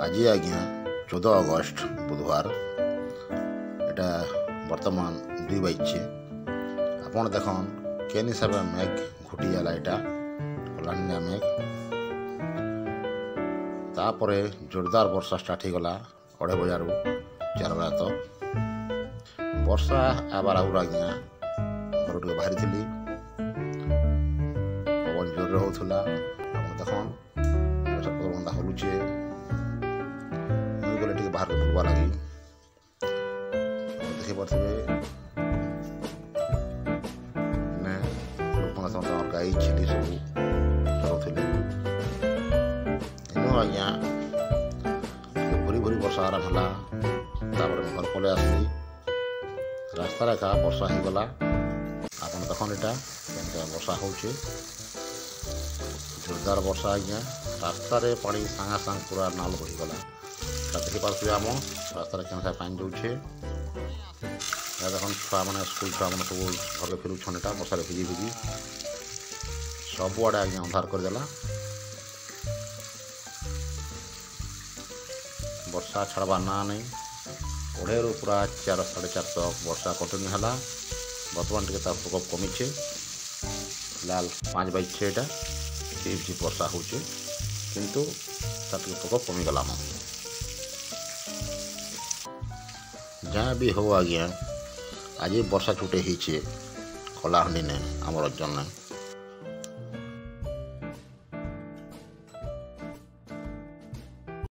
आज आज्ञा 14 अगस्त बुधवार एटा वर्तमान 2 बजे आपन देखन केन हिसाब मेघ घुटी जाला एटा कलानिया मेघ तापरे जोरदार वर्षा स्टार्ट हो गला 2:30 बजारू 4 बजा तक वर्षा आबार आउर आज्ञा घर टे बाहरी थी पवन जोर होता देखन गछ पत्र बंदा हलुचे गले टे बाहर बुलवा लगी देखी पारे लोक गाई छेली सब चलुले इन आज्ञा भूरी भूरी वर्षा आरंभ है घर पलि आसली रास्ता एका वर्षा हो गला आप देखन यहाँ वर्षा हो जोरदार वर्षा आज्ञा रास्ता रे पानी सांगा सांग पूरा नाल बढ़ीगला देखी पार्थे आम रास्ता क्या पानी जाऊे देख छुआ मैंने स्कूल छुआ मैंने सब घर फिरुछन एटा वर्षा भिजी भिजी सबुआड़े आज्ञा अंधार करदेला वर्षा छाड़बार ना नहीं 2:30 पूरा 4 4:30 तक वर्षा कंटिन्यू है बर्तमान टे प्रकोप कमीचे लाल 5 बजे एटा झीप झीप वर्षा होचे किंतु तार प्रकोप कमीगला जहाँ भी हो आज्ञा आज वर्षा छुटे ही कलाहांडी ने आमर जन